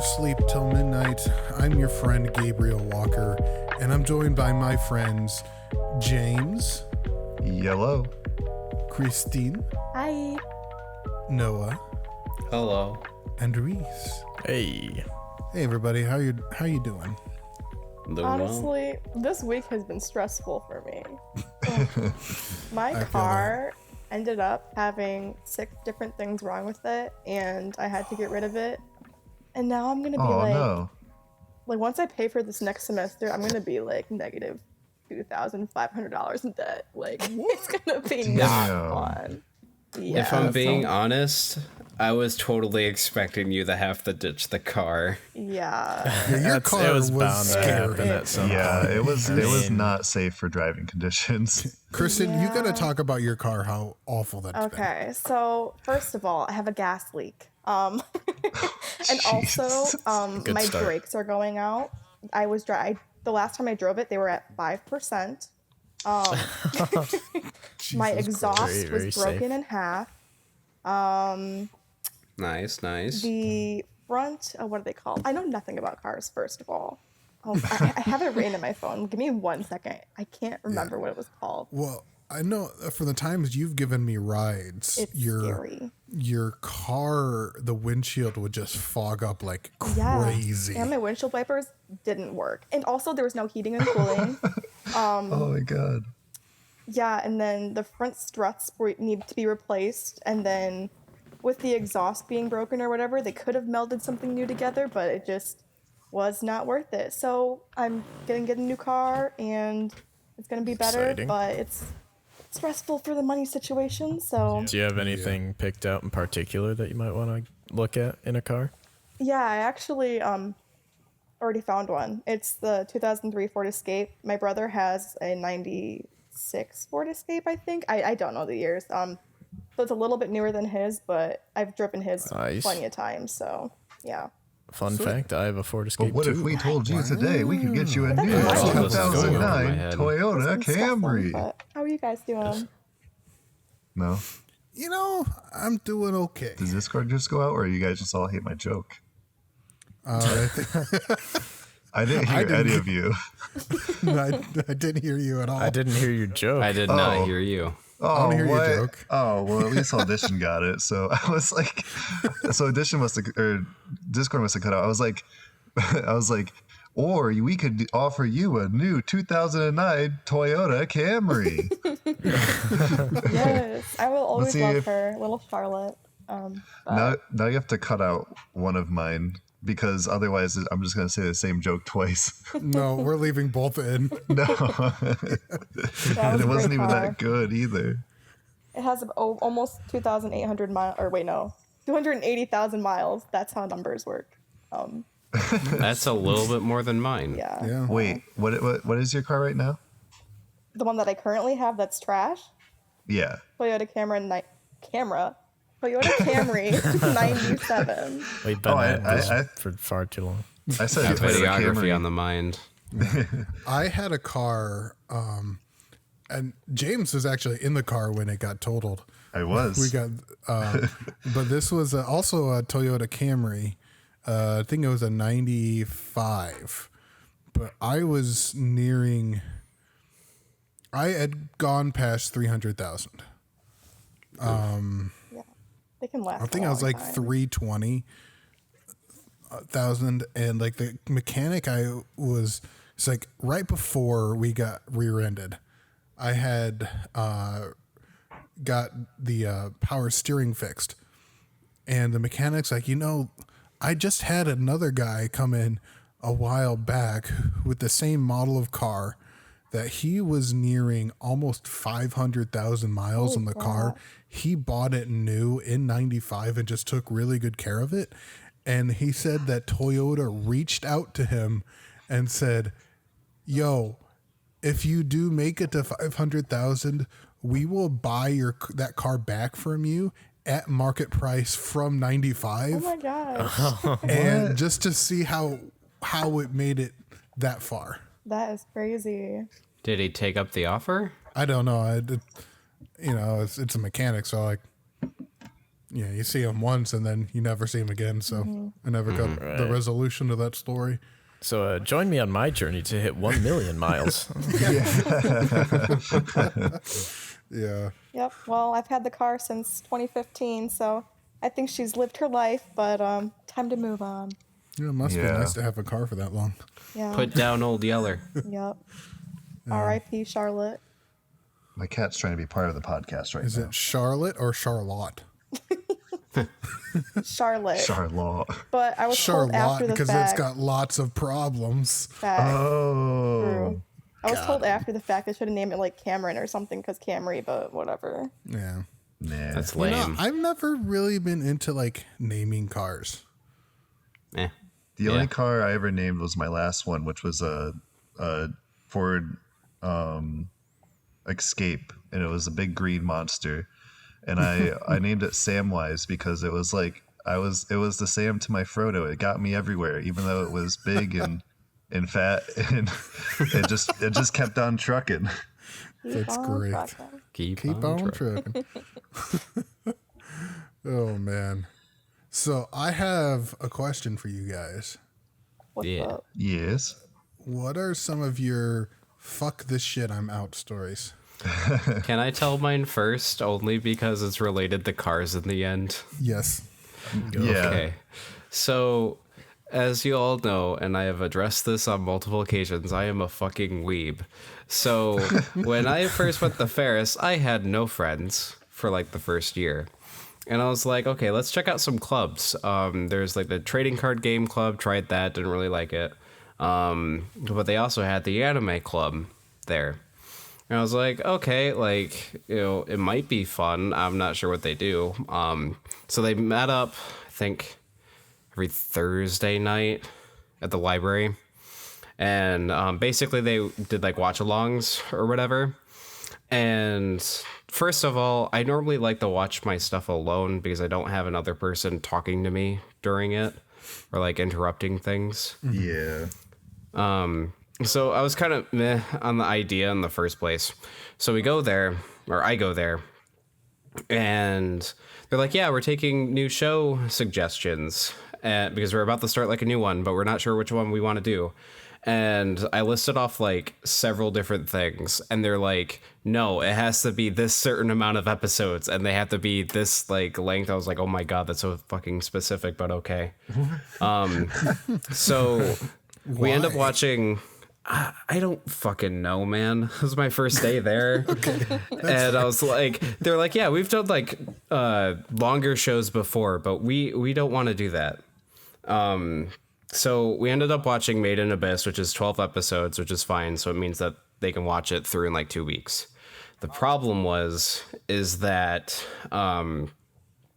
Sleep Till Midnight. I'm your friend Gabriel Walker, and I'm joined by my friends James. Yellow. Kristin. Hi. Noah. Hello. And Reese. Hey. Hey everybody, how you doing? Doing Honestly, this week has been stressful for me. My car ended up having 6 different things wrong with it, and I had to get rid of it. And now I'm gonna be like once I pay for this next semester, I'm gonna be like negative $2,500 in debt. Like it's gonna be not fun. Yeah, if I'm being honest, I was totally expecting you to have to ditch the car. Yeah. Your car it was bound scary. to happen at some point. Yeah, it was not safe for driving conditions. Kristin, you gotta talk about your car, how awful that's been. Okay, so first of all, I have a gas leak. And also, my start. brakes are going out. The last time I drove it, they were at 5%. My exhaust was broken in half. Nice. The front, what are they called? I know nothing about cars, first of all. I have it written in my phone. Give me 1 second. I can't remember what it was called. Well, I know for the times you've given me rides, It's scary. Your car, the windshield would just fog up like crazy. And my windshield wipers didn't work. And also there was no heating and cooling. Oh my god. Yeah, and then the front struts need to be replaced, and then with the exhaust being broken or whatever, they could have melded something new together, but it just was not worth it. So I'm gonna get a new car, and it's gonna be better, Exciting. but it's stressful for the money situation. So Do you have anything picked out in particular that you might want to look at in a car? yeah, I actually already found one. It's the 2003 Ford Escape. My brother has a 96 Ford Escape, I think. I don't know the years. So it's a little bit newer than his, but I've driven his Nice. plenty of times. So yeah. Fun fact, I have a Ford Escape But what too. if we told you today we could get you a But new that's fine. 2009 It's Toyota It's been stressful, Camry? but how are you guys doing? No? You know, I'm doing okay. Does Discord just go out, or you guys just all hate my joke? I think I didn't hear any of you. I didn't hear you at all. I didn't hear your joke. I did not hear you. Oh, wanna hear your what? joke. Oh, well, at least Audition got it. So I was like, so Audition Discord must have cut out. I was like, or we could offer you a new 2009 Toyota Camry. Yes, I will always see love if- her, little Charlotte. Now you have to cut out one of mine, because otherwise I'm just going to say the same joke twice. No, we're leaving both in. No, That and was it a wasn't great even car. that good either. It has almost 2,800 miles, or wait, no, 280,000 miles. That's how numbers work. That's a little bit more than mine. Yeah. Yeah. Wait, what is your car right now? The one that I currently have that's trash, Yeah. Toyota Camry 97. We've been Oh, at this I- for far too long. I said Got Toyota videography Camry. on the mind. I had a car, and James was actually in the car when it got totaled. I was. We got, but this was also a Toyota Camry. I think it was a 95, but I was nearing. I had gone past 300,000. Yeah, they can last. I think a I was long like time. 320,000, and like the mechanic it's like right before we got rear-ended. I had got the power steering fixed, and the mechanic's like, I just had another guy come in a while back with the same model of car that he was nearing almost 500,000 miles in the car. He bought it new in 95 and just took really good care of it. And he said that Toyota reached out to him and said, yo, if you do make it to 500,000, we will buy that car back from you at market price from 95. Oh my gosh, And just to see how it made it that far. that is crazy. Did he take up the offer? I don't know. It's a mechanic, so like, Yeah, you see him once and then you never see him again. So I never got the resolution to that story. So join me on my journey to hit 1 million miles. Yeah. Yep. Well, I've had the car since 2015, so I think she's lived her life, but time to move on. Yeah, it must be nice to have a car for that long. Yeah. Put down old Yeller. Yep. R.I.P. Charlotte. My cat's trying to be part of the podcast right Is now. it Charlotte or Charlotte? Charlotte. Charlotte. But I was told after Charlotte, the because fact. it's got lots of problems. Oh. True. I was told after the fact I should have named it like Cameron or something because Camry, but whatever. Yeah. Nah. That's You lame. know, I've never really been into like naming cars. Eh. The only car I ever named was my last one, which was a Ford Escape, and it was a big green monster. And I named it Samwise because it was like it was the Sam to my Frodo. It got me everywhere, even though it was big and fat, and it just kept on trucking. That's great. Keep on trucking. Oh man. So I have a question for you guys. What's Yeah. up? Yes. What are some of your fuck this shit I'm out stories? Can I tell mine first? Only because it's related to cars in the end. Yes. Yeah. Okay. So, as you all know, and I have addressed this on multiple occasions, I am a fucking weeb. So, when I first went to Ferris, I had no friends for like the first year. And I was like, okay, let's check out some clubs. There's like the trading card game club, tried that, didn't really like it. But they also had the anime club there. And I was like, okay, like, you know, it might be fun. I'm not sure what they do. So they met up, I think, every Thursday night at the library. And basically they did like watch-alongs or whatever. And first of all, I normally like to watch my stuff alone because I don't have another person talking to me during it or like interrupting things. Yeah. So I was kind of meh on the idea in the first place. So we go there, or I go there, and they're like, yeah, we're taking new show suggestions because we're about to start like a new one, but we're not sure which one we want to do. And I listed off like several different things, and they're like, no, it has to be this certain amount of episodes, and they have to be this like length. I was like, oh my God, that's so fucking specific, but okay. So we end up watching. I don't fucking know, man. It was my first day there. And I was like, they're like, yeah, we've done like longer shows before, but we don't want to do that. So we ended up watching Made in Abyss, which is 12 episodes, which is fine. So it means that they can watch it through in like 2 weeks. The problem is that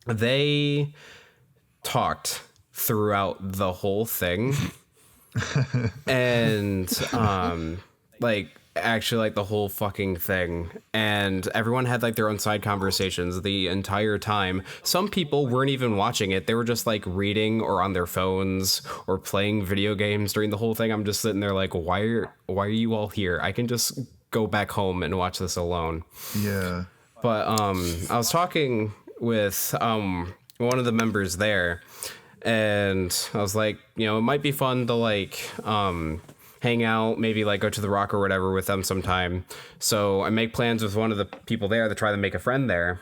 they talked throughout the whole thing. And like actually like the whole fucking thing, and everyone had like their own side conversations the entire time. Some people weren't even watching it, they were just like reading or on their phones or playing video games during the whole thing. I'm just sitting there like, why are you all here? I can just go back home and watch this alone. Yeah. But I was talking with one of the members there, and I was like, you know, it might be fun to like hang out, maybe like go to the Rock or whatever with them sometime. So I make plans with one of the people there to try to make a friend there.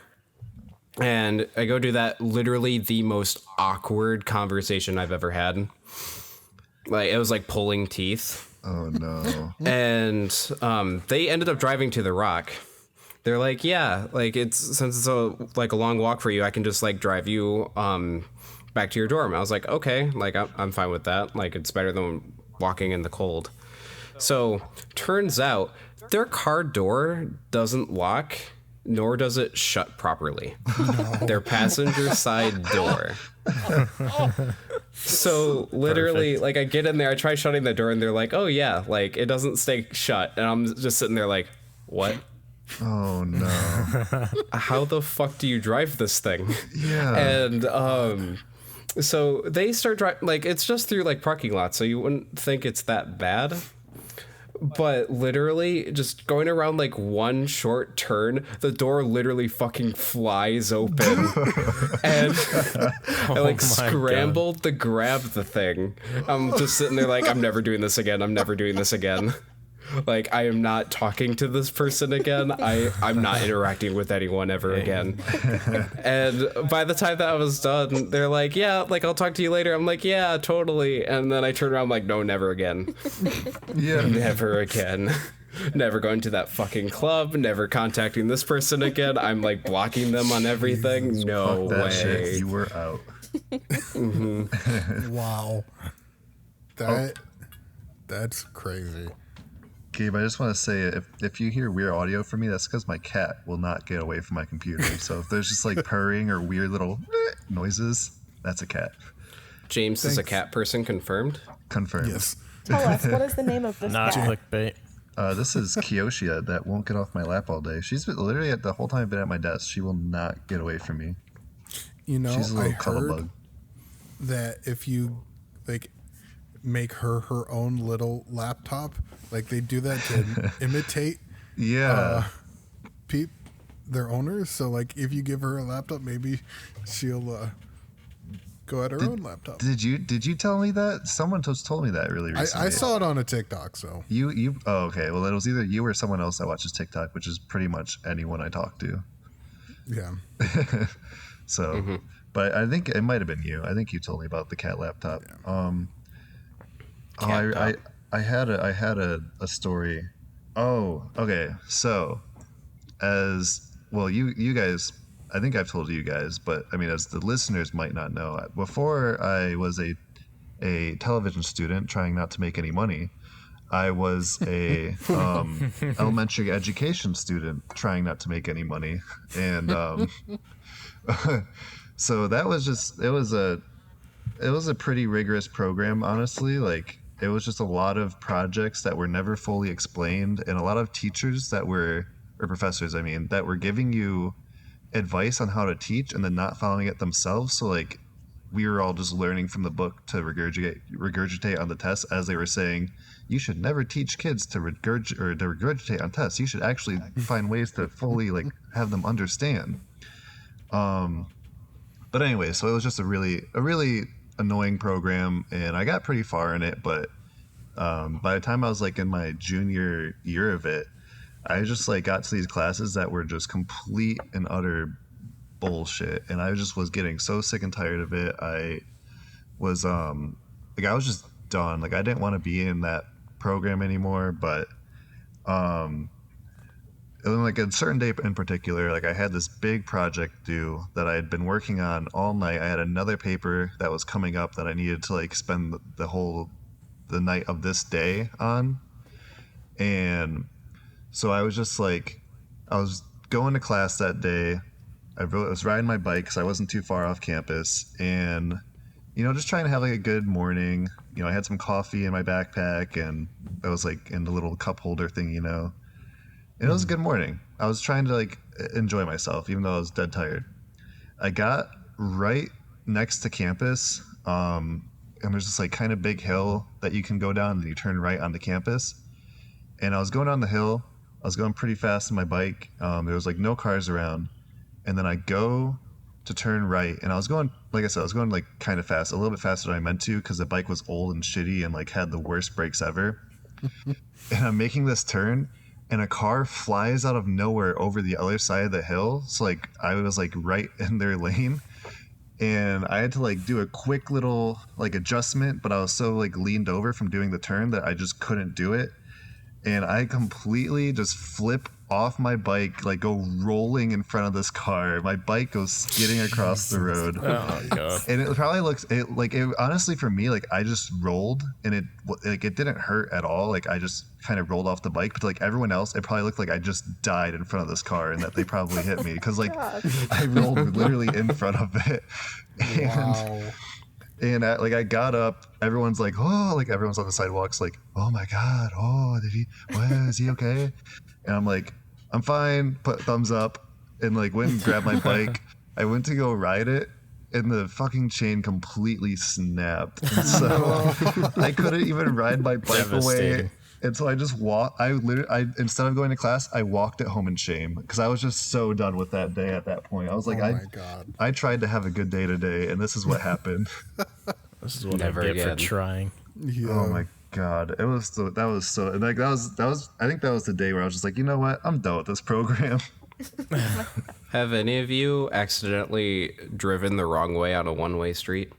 And I go do that, literally the most awkward conversation I've ever had. Like, it was like pulling teeth. Oh no. And they ended up driving to the Rock. They're like, yeah, like since it's a long walk for you, I can just like drive you back to your dorm. I was like, okay, like I'm fine with that. Like, it's better than walking in the cold. So turns out their car door doesn't lock, nor does it shut properly. Their passenger side door. So literally, like, I get in there, I try shutting the door, and they're like, oh yeah, like it doesn't stay shut. And I'm just sitting there like, what? Oh no. How the fuck do you drive this thing? Yeah. And so they start driving, like, it's just through like parking lots, so you wouldn't think it's that bad. but literally just going around like one short turn, the door literally fucking flies open. And I like scrambled to grab the thing. I'm just sitting there like, I'm never doing this again. I'm never doing this again. Like, I am not talking to this person again. I'm not interacting with anyone ever again. And by the time that I was done, they're like, yeah, like, I'll talk to you later. I'm like, yeah, totally. And then I turn around, I'm like, no, never again. Yeah. Never again. Never going to that fucking club. Never contacting this person again. I'm like blocking them on everything. No Fuck that way. shit. You were out. Wow. That's crazy. Gabe, I just want to say, if you hear weird audio from me, that's because my cat will not get away from my computer. So if there's just like purring or weird little noises, that's a cat. James is a cat person, confirmed? Confirmed. Yes. Tell us, what is the name of this Not cat? clickbait. This is Kyoshia that won't get off my lap all day. She's been, literally the whole time I've been at my desk. She will not get away from me. You know, She's a I little color heard bug. that if you like make her own little laptop, like they do that to imitate Yeah. their owners. So like if you give her a laptop, maybe she'll go at her own laptop. Did you tell me that? Someone just told me that really recently. I saw it on a TikTok. So You oh, okay. Well, it was either you or someone else that watches TikTok, which is pretty much anyone I talk to. yeah. So, but I think it might have been you. I think you told me about the cat laptop. Cat I had a story. Oh, okay. So, as well, you guys, I think I've told you guys, but I mean, as the listeners might not know, before I was a television student trying not to make any money, I was a elementary education student trying not to make any money, and so that was just it was a pretty rigorous program, honestly. Like, it was just a lot of projects that were never fully explained, and a lot of teachers or professors, I mean, that were giving you advice on how to teach and then not following it themselves. So like, we were all just learning from the book to regurgitate on the test, as they were saying, you should never teach kids to regurgitate on tests. You should actually find ways to fully like have them understand. But anyway, so it was just a really annoying program, and I got pretty far in it, but by the time I was like in my junior year of it, I just like got to these classes that were just complete and utter bullshit, and I just was getting so sick and tired of it. I was like, I was just done. Like, I didn't want to be in that program anymore. But like a certain day in particular, like I had this big project due that I had been working on all night. I had another paper that was coming up that I needed to like spend the night of this day on. And so I was just like, I was going to class that day. I was riding my bike because I wasn't too far off campus, and just trying to have like a good morning. I had some coffee in my backpack, and I was like in the little cup holder thing, and it was a good morning. I was trying to like enjoy myself, even though I was dead tired. I got right next to campus, and there's this like kind of big hill that you can go down, and you turn right onto campus. And I was going down the hill. I was going pretty fast on my bike. There was like no cars around. And then I go to turn right, and I was going, like I said, I was going like kind of fast, a little bit faster than I meant to, because the bike was old and shitty and like had the worst brakes ever. And I'm making this turn, and a car flies out of nowhere over the other side of the hill. So like I was like right in their lane, and I had to like do a quick little like adjustment, but I was so like leaned over from doing the turn that I just couldn't do it. And I completely just flip off my bike, like go rolling in front of this car. My bike goes skidding across the road. Oh god! And it probably looks honestly for me, like I just rolled, and it didn't hurt at all. Like I just kind of rolled off the bike, but to like everyone else, it probably looked like I just died in front of this car, and that they probably hit me because like I rolled literally in front of it. Wow. And I got up, everyone's like, oh, like everyone's on the sidewalks, like, oh my god, oh, is he okay? And I'm like, I'm fine, put thumbs up, and like went and grabbed my bike. I went to go ride it, and the fucking chain completely snapped. And so I couldn't even ride my bike away. And so I just instead of going to class, I walked it home in shame because I was just so done with that day at that point. I was like, Oh my God. I tried to have a good day today, and this is what happened. This is what Never I get again. for trying. Yeah. Oh my God. That was so, and like, that was, I think that was the day where I was just like, you know what? I'm done with this program. Have any of you accidentally driven the wrong way on a one-way street?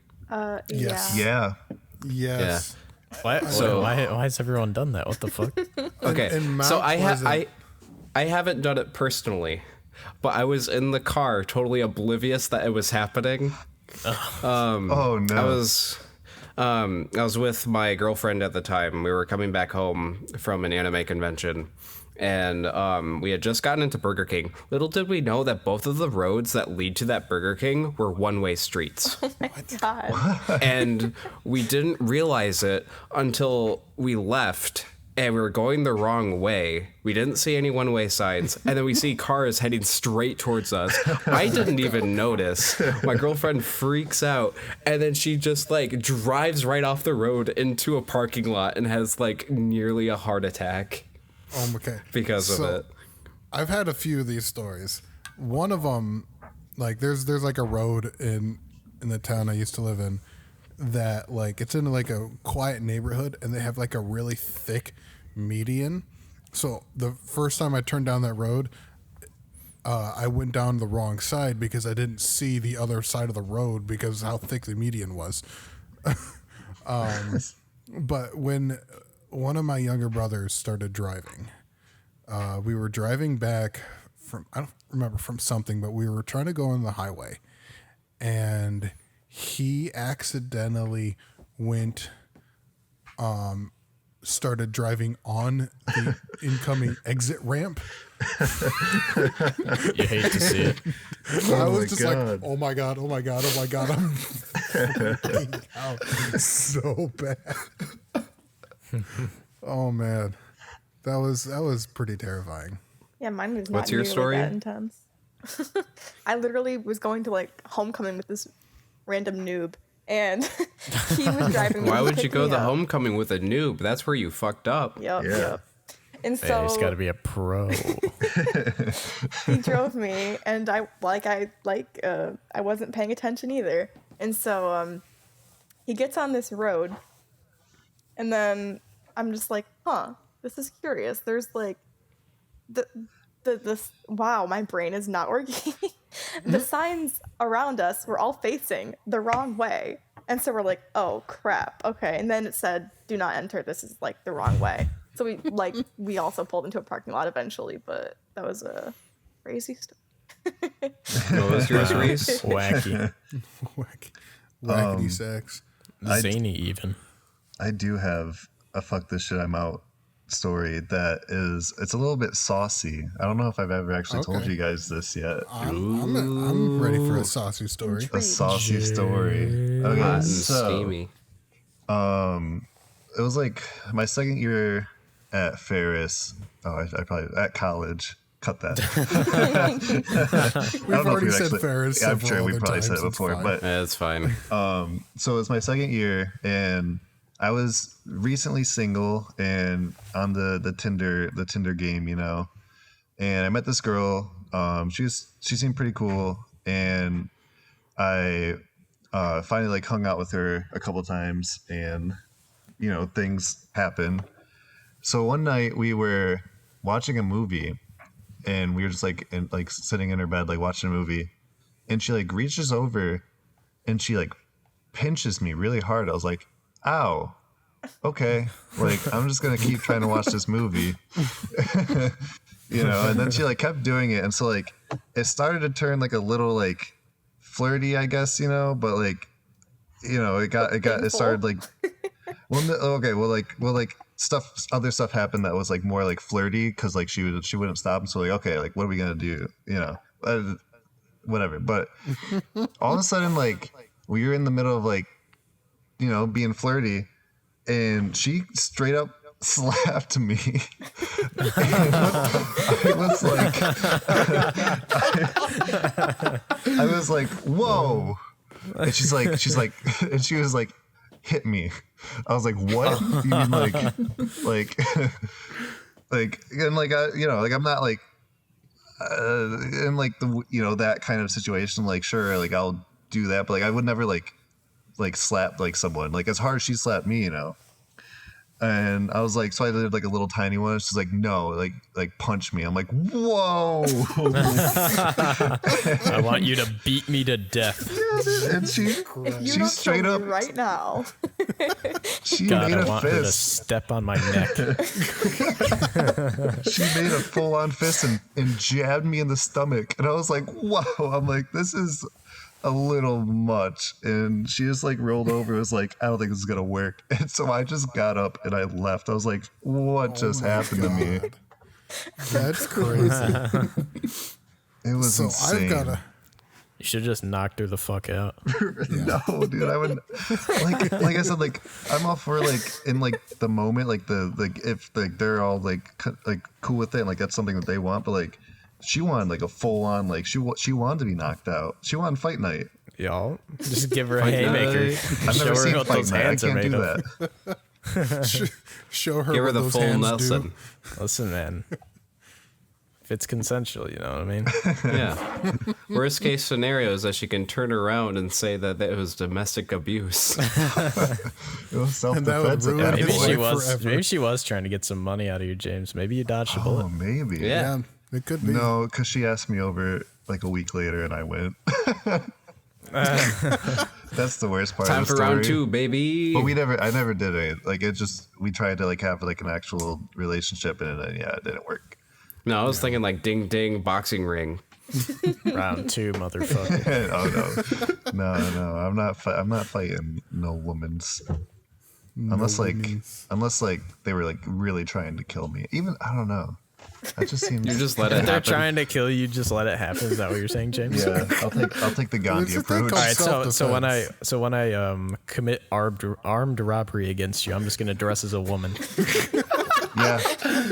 Yes. Yeah. Yes. Why has everyone done that? What the fuck? Okay, in so Mount Pleasant- I haven't done it personally, but I was in the car totally oblivious that it was happening. Oh no. I was with my girlfriend at the time. We were coming back home from an anime convention, and we had just gotten into Burger King. Little did we know that both of the roads that lead to that Burger King were one-way streets. Oh my God. And we didn't realize it until we left and we were going the wrong way. We didn't see any one-way signs, and then we see cars heading straight towards us. I didn't even notice. My girlfriend freaks out, and then she just like drives right off the road into a parking lot and has like nearly a heart attack Okay. because of it. I've had a few of these stories. One of them, like there's like a road in the town I used to live in that like it's in like a quiet neighborhood, and they have like a really thick median. So the first time I turned down that road, I went down the wrong side because I didn't see the other side of the road because of how thick the median was. But when one of my younger brothers started driving, we were driving back from, I don't remember from something, but we were trying to go on the highway, and he accidentally started driving on the incoming exit ramp. You hate to see it. I was just God. like, oh my God, oh my God, oh my God. I'm freaking out so bad. Oh man. That was pretty terrifying. Yeah, mine was not What's your nearly story? that intense. I literally was going to like homecoming with this random noob, and he was driving me. Why He would you picked go me the up. homecoming with a noob? That's where you fucked up. Yep, Yeah. yep. And Hey, so he's got to be a pro. he drove me, and I wasn't paying attention either. And so he gets on this road, and then I'm just like, huh, this is curious. There's like this wow, my brain is not working. The signs around us were all facing the wrong way. And so we're like, oh crap, okay. And then it said, do not enter, this is like the wrong way. So we also pulled into a parking lot eventually, but that was a crazy story. What was yours, Reese? Wacky. Wackety sex. Zany, even. I do have a fuck this shit I'm out story that is, it's a little bit saucy. I don't know if I've ever actually told Okay. you guys this yet. I'm ready for a saucy story. A saucy story. Hot Okay, and so steamy. it was like my second year at Ferris. Oh, I probably at college. Cut that. We've already said Ferris. Yeah, I'm sure several we other probably said times, it it's before, fine. but That's fine. so it was my second year, and I was recently single and on the Tinder game, you know. And I met this girl. She seemed pretty cool, and I finally like hung out with her a couple times, and you know, things happen. So one night we were watching a movie, and we were just like sitting in her bed like watching a movie, and she like reaches over and she like pinches me really hard. I was like, ow. Okay, like I'm just gonna keep trying to watch this movie. You know, and then she like kept doing it, and so like it started to turn like a little like flirty, I guess, you know, but like, you know, it started like other stuff happened that was like more like flirty, because like she wouldn't stop, and so like, okay, like what are we gonna do, you know, whatever. But all of a sudden, like we were in the middle of like, you know, being flirty, and she straight up slapped me. I was like, whoa. And she was like, hit me. I was like, what? You mean like and like like I'm not like in like the that kind of situation. Like sure, like I'll do that, but like I would never like slap like someone like as hard as she slapped me, And I was like, so I did like a little tiny one. She's like, no, like punch me. I'm like, whoa. I want you to beat me to death. Yeah, dude. And she don't straight kill up me right now. She God, made I a want her to fist. step on my neck. She made a full on fist and jabbed me in the stomach. And I was like, wow. I'm like, this is a little much. And she just like rolled over. It was like, I don't think this is gonna work. And so I just got up and I left. I was like, what just happened to me? That's crazy. It was So insane. I've got a. You should have just knocked her the fuck out. No, dude, I would like I said, like I'm all for like in like the moment, like if like they're all like cool with it, and, like that's something that they want, but like she wanted like a full on like she wanted to be knocked out. She wanted fight night. Y'all, just give her a Fight haymaker. night. I've Show never her seen what fight those night. I hands are can't made do of. that. Show her Give her what the those full hands Nelson. do. Listen, man. If it's consensual, you know what I mean? Yeah. Worst case scenario is that she can turn around and say that it was domestic abuse. It was And that would self-defense at ruin that Maybe his point. life forever. Maybe she was trying to get some money out of you, James. Maybe you dodged a bullet. Oh, maybe. Yeah. Yeah, it could be. No, because she asked me over like a week later, and I went. That's the worst part. Time of the for round story. 2, baby. But I never did it. Like it just, we tried to like have like an actual relationship, and it didn't work. No, I was thinking like ding ding boxing ring. Round 2, motherfucker. Oh no, I'm not fighting no woman's. Unless like they were like really trying to kill me. Even I don't know. That just seems. You just let it If they're happen. trying to kill you, just let it happen. Is that what you're saying, James? Yeah, I'll take the Gandhi It's a thing approach. called All right, so when I self-defense. commit armed robbery against you, I'm just gonna dress as a woman, Yeah.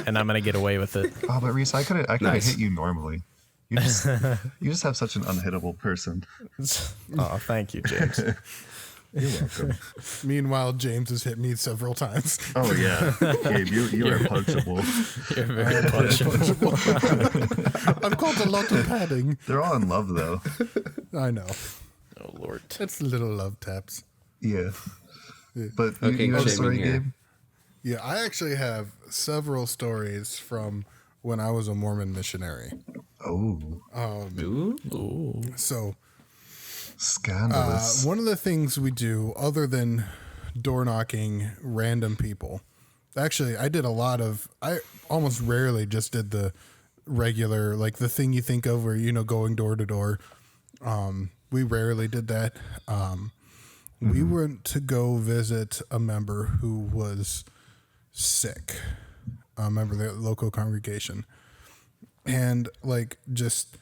and I'm gonna get away with it. Oh, but Reese, I could Nice. hit you normally. You just have such an unhittable person. Oh, thank you, James. You're welcome. Meanwhile, James has hit me several times. Oh yeah, Gabe, you are punchable. You're very punchable. I've called a lot of padding. They're all in love though. I know. Oh Lord. It's little love taps. Yeah. But Okay, you have a shaming story, here. Gabe? Yeah, I actually have several stories from when I was a Mormon missionary. Oh, Ooh. So scandalous. one of the things we do, other than door knocking random people, actually, I did a lot of. I almost rarely just did the regular, like the thing you think of where going door to door. We rarely did that. We went to go visit a member who was sick, a member of the local congregation, and like just.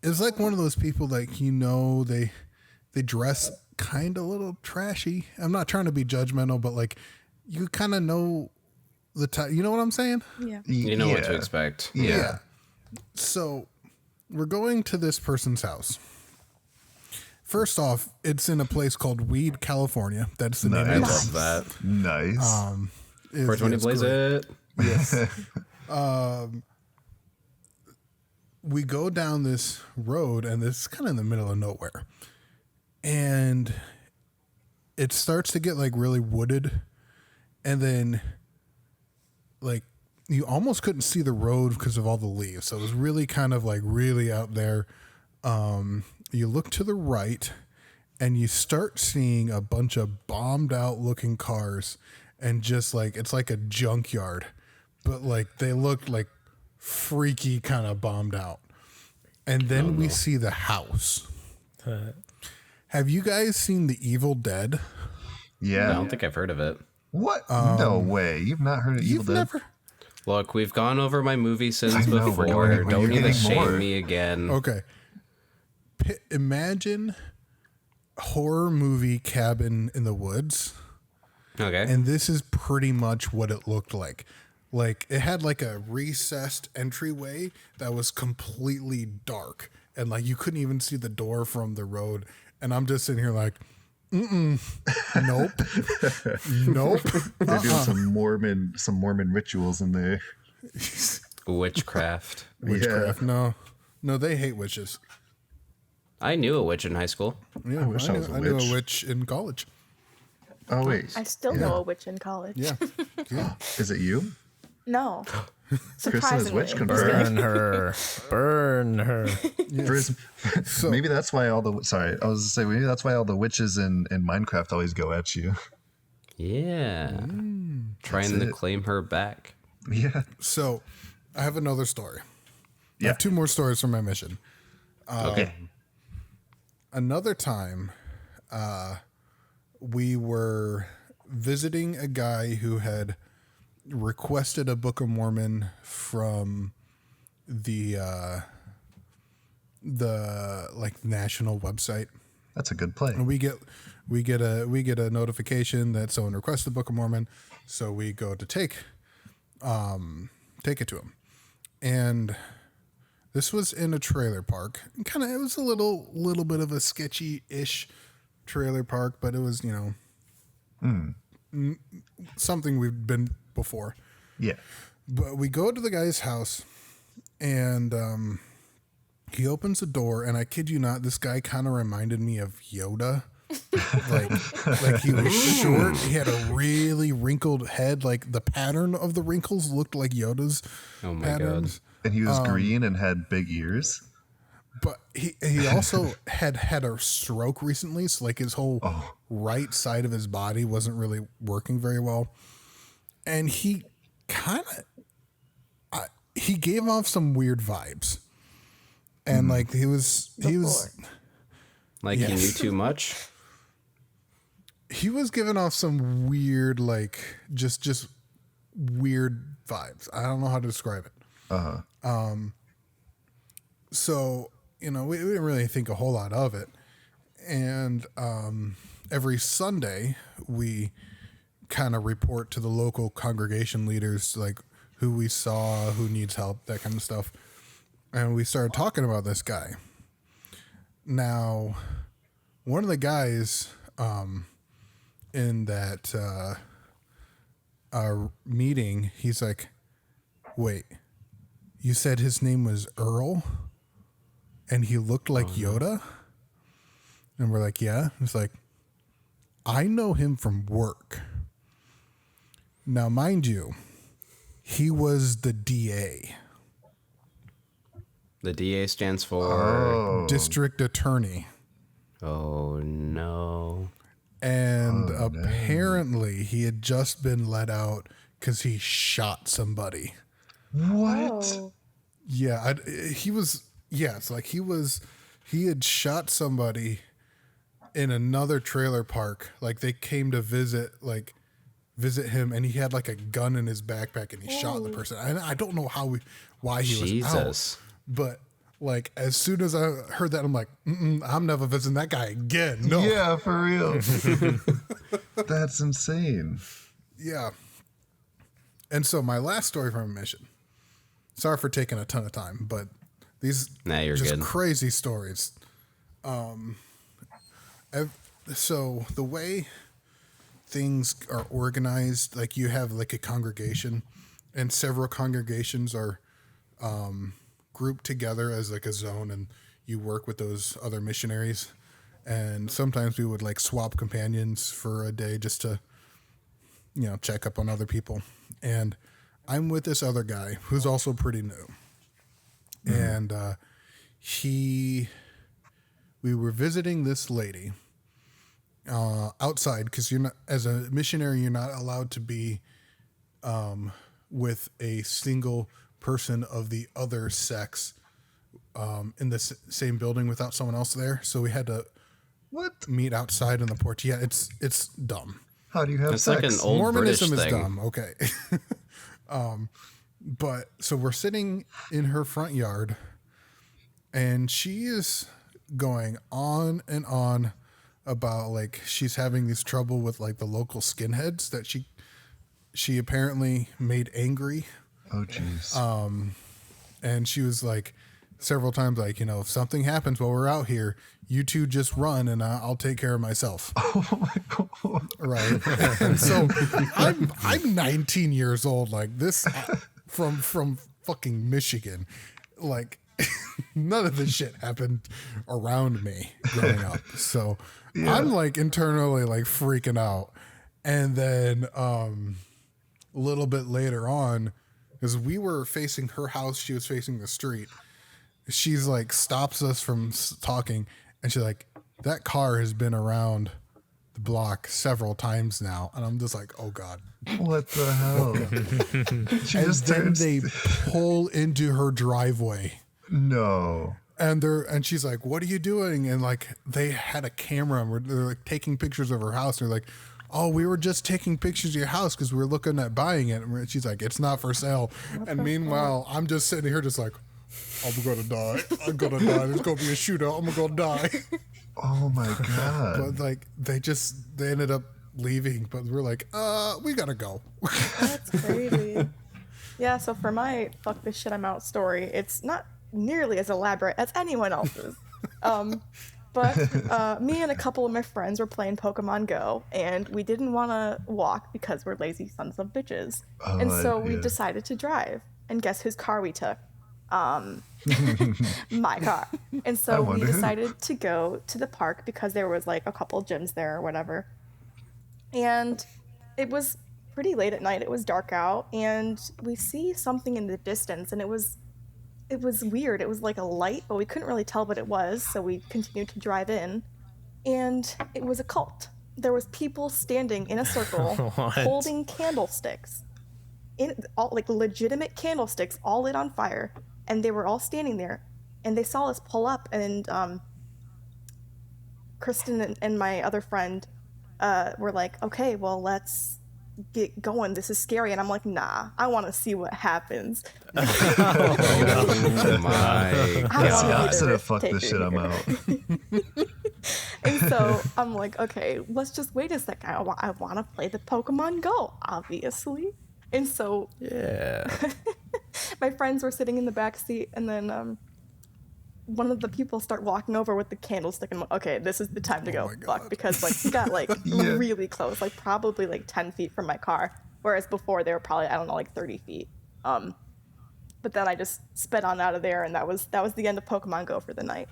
It's like one of those people like they dress kind of a little trashy. I'm not trying to be judgmental, but like you kind of know the type. You know what I'm saying? Yeah. You know what to Yeah. expect. Yeah. So we're going to this person's house. First off, it's in a place called Weed, California. That's the name I of love that. Nice. it. 420 It's plays great. it. Yes. We go down this road, and this is kind of in the middle of nowhere. And it starts to get like really wooded. And then like you almost couldn't see the road because of all the leaves. So it was really kind of like really out there. You look to the right and you start seeing a bunch of bombed out looking cars, and just like, it's like a junkyard, but like they look like freaky kind of bombed out. And then we see the house. Have you guys seen The Evil Dead? yeah. I don't think I've heard of it. What? No way. You've not heard of Evil You've Dead? never? Look, we've gone over my movie sins I know, but before. you're Don't getting even shame more. me again. Okay. Imagine horror movie Cabin in the Woods. Okay. And this is pretty much what it looked like. Like it had like a recessed entryway that was completely dark, and like you couldn't even see the door from the road. And I'm just sitting here like, Nope. Nope. They're doing some Mormon rituals in there. Witchcraft. Witchcraft. No, they hate witches. I knew a witch in high school. Yeah, wish I was a I knew witch. a witch in college. Oh wait, I still know a witch in college. Yeah. Yeah. is it you? No. Kristin is Surprisingly. witch confirmed. Burn her. Maybe that's why all the sorry, I was gonna say maybe that's why all the witches in Minecraft always go at you. Yeah. Trying to it. claim her back. Yeah. So, I have another story. I Yeah. have 2 more stories from my mission. Okay. Another time, we were visiting a guy who had requested a Book of Mormon from the like national website. That's a good play. And we get a notification that someone requested the Book of Mormon, so we go to take it to him. And this was in a trailer park. It was a little bit of a sketchy-ish trailer park, but it was, something we've been before. Yeah. But we go to the guy's house, and he opens the door, and I kid you not, this guy kind of reminded me of Yoda. like he was short. He had a really wrinkled head. Like the pattern of the wrinkles looked like Yoda's Oh my patterns. And he was green and had big ears. But he also had a stroke recently, so like his whole right side of his body wasn't really working very well. And he he gave off some weird vibes. And like he was Like he knew Yes. too much. he was giving off some weird, like just weird vibes. I don't know how to describe it. So, we didn't really think a whole lot of it. And every Sunday we kind of report to the local congregation leaders, like who we saw, who needs help, that kind of stuff. And we started talking about this guy. Now, one of the guys in that meeting, he's like, wait, you said his name was Earl and he looked like Yoda? And we're like, yeah. It's like, I know him from work. Now, mind you, he was the DA. The DA stands for. District Attorney. Oh no. And apparently he had just been let out because he shot somebody. What? Oh. Yeah, he had shot somebody in another trailer park. Like they came to visit him, and he had like a gun in his backpack, and he shot the person. And I don't know why he was out, Jesus. but like as soon as I heard that, I'm like, I'm never visiting that guy again. No, Yeah, for real. That's insane. yeah. And so my last story from a mission. Sorry for taking a ton of time, but these Nah, you're just good. crazy stories. So the way things are organized, like you have like a congregation, and several congregations are grouped together as like a zone, and you work with those other missionaries. And sometimes we would like swap companions for a day just to, check up on other people. And I'm with this other guy who's also pretty new. And we were visiting this lady outside, because you're not, as a missionary, you're not allowed to be with a single person of the other sex in the same building without someone else there. So we had to meet outside on the porch. Yeah, it's dumb. How do you have It's sex? like an old Mormonism British is thing. dumb. Okay. But so we're sitting in her front yard, and she is going on and on about like she's having this trouble with like the local skinheads that she apparently made angry. Oh, jeez. And she was like several times, like, if something happens while we're out here, you two just run and I'll take care of myself. Oh my god! Right. And so I'm 19 years old, like this, from fucking Michigan. Like, none of this shit happened around me growing up. So I'm like internally like freaking out. And then a little bit later on, because we were facing her house, she was facing the street. She's like stops us from talking, and she's like, "That car has been around the block several times now," and I'm just like, "Oh god, What the hell?" She and just then turns. they pull into her driveway, No. and she's like, "What are you doing?" And like they had a camera, and they're like taking pictures of her house. And they're like, "Oh, we were just taking pictures of your house because we were looking at buying it." And she's like, "It's not for sale." And meanwhile, I'm just sitting here, just like, "I'm gonna die. I'm gonna die. There's gonna be a shootout. I'm gonna die." Oh my god. But like they ended up leaving, but we're like, we gotta go. That's crazy. Yeah, so for my fuck this shit I'm out story, it's not nearly as elaborate as anyone else's. But me and a couple of my friends were playing Pokemon Go, and we didn't want to walk because we're lazy sons of bitches. And so we decided to drive. And guess whose car we took? My car. And so we decided to go to the park because there was like a couple gyms there or whatever. And it was pretty late at night. It was dark out, and we see something in the distance, and it was weird. It was like a light, but we couldn't really tell what it was, so we continued to drive in, and it was a cult. There was people standing in a circle holding candlesticks, like legitimate candlesticks, all lit on fire, and they were all standing there, and they saw us pull up, and Kristin and my other friend were like, "Okay, well, let's get going. This is scary." And I'm like, "Nah, I want to see what happens." Oh my That's the god. opposite of fuck this shit, I'm out. And so I'm like, "Okay, let's just wait a second. I want to play the Pokemon Go, obviously." And so my friends were sitting in the back seat, and then one of the people start walking over with the candlestick, and I'm like, "Okay, this is the time to go." my God. Fuck, because like he got like really close, like probably like 10 feet from my car, whereas before they were probably, I don't know, like 30 feet. But then I just sped on out of there, and that was the end of Pokemon Go for the night.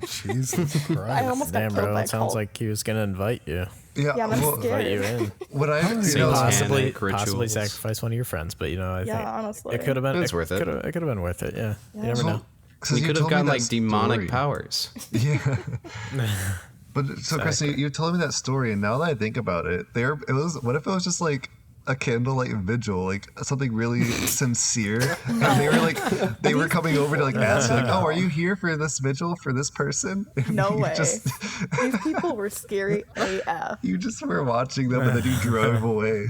Jesus Christ. I almost got Damn, killed bro, by it a sounds cult. like he was gonna invite you. Yeah, Yeah, I'm well, scared. Invite you in. what I Satanic Possibly rituals. sacrifice one of your friends, but I think honestly. it could have been. It's worth it. It could have been worth it. Yeah, you never know. So We you could have told me gotten that like demonic story. powers. Yeah. But so, Kristin, you're telling me that story, and now that I think about it, what if it was just like a candlelight vigil, like something really sincere, and they were coming over to like ask you, like, "Oh, are you here for this vigil for this person?" And No you way. Just, These people were scary AF. you just were watching them, and then you drove away.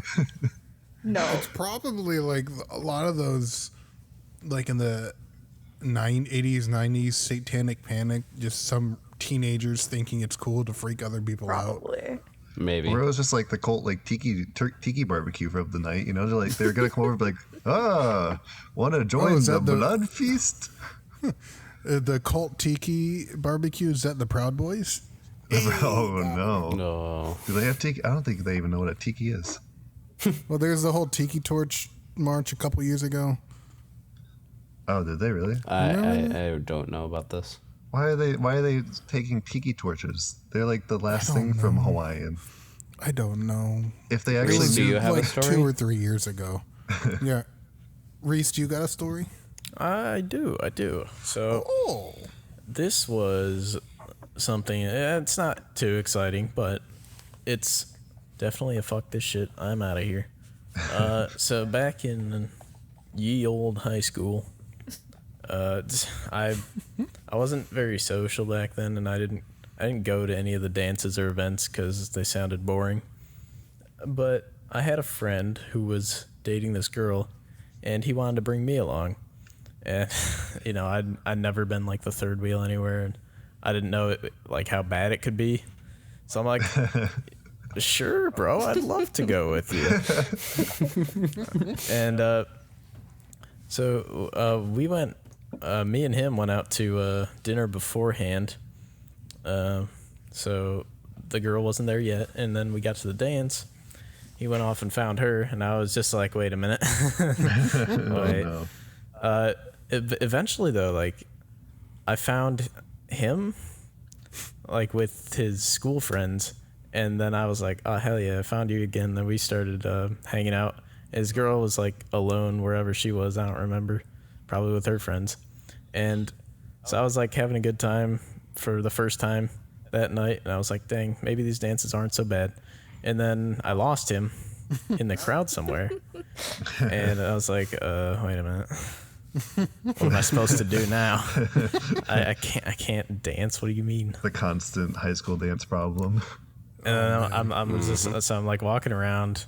No. Probably like a lot of those, like in the 80s, 90s, satanic panic, just some teenagers thinking it's cool to freak other people out. Probably. Maybe. Or it was just like the cult, like tiki barbecue from the night. You know, they're gonna come over and be like, want to join is the that the- blood feast? The cult tiki barbecue, is that the Proud Boys? Oh no. No. Do they have tiki? I don't think they even know what a tiki is. Well, there's the whole tiki torch march a couple years ago. Oh, did they really? I don't know about this. Why are they taking tiki torches? They're like the last thing from Hawaiian. I don't know. If they It actually was do you have a like story? 2 or 3 years ago. Yeah. Reese, do you got a story? I do. So Oh. this was something. It's not too exciting, but it's definitely a fuck this shit. I'm out of here. So back in ye old high school, I wasn't very social back then, and I didn't go to any of the dances or events because they sounded boring. But I had a friend who was dating this girl, and he wanted to bring me along. And I'd never been like the third wheel anywhere, and I didn't know like how bad it could be. So I'm like, sure, bro, I'd love to go with you. And so we went Me and him went out to dinner beforehand. So the girl wasn't there yet, and then we got to the dance. He went off and found her, and I was just like, wait a minute. Wait. Oh, no. Eventually, though, like, I found him, like, with his school friends, and then I was like, oh, hell yeah, I found you again. Then we started hanging out. His girl was, like, alone wherever she was. I don't remember. Probably with her friends. And so I was, like, having a good time for the first time that night, and I was like, dang, maybe these dances aren't so bad. And then I lost him in the crowd somewhere, and I was like, wait a minute, what am I supposed to do now? I can't dance. What do you mean? The constant high school dance problem. And then I'm just, so I'm like walking around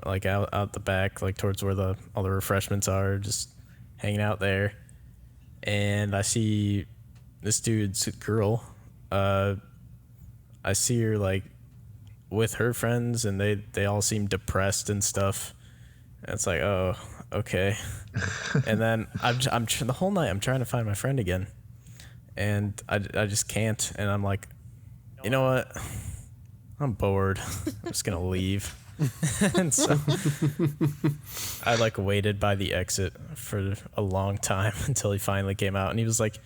like out the back, like towards where all the refreshments are, just hanging out there, and I see this dude's girl. I see her like with her friends, and they all seem depressed and stuff. And it's like, oh, okay. And then I'm the whole night I'm trying to find my friend again, and I just can't. And I'm like, you know what? I'm bored. I'm just gonna leave. And so I like waited by the exit for a long time until he finally came out, and he was like,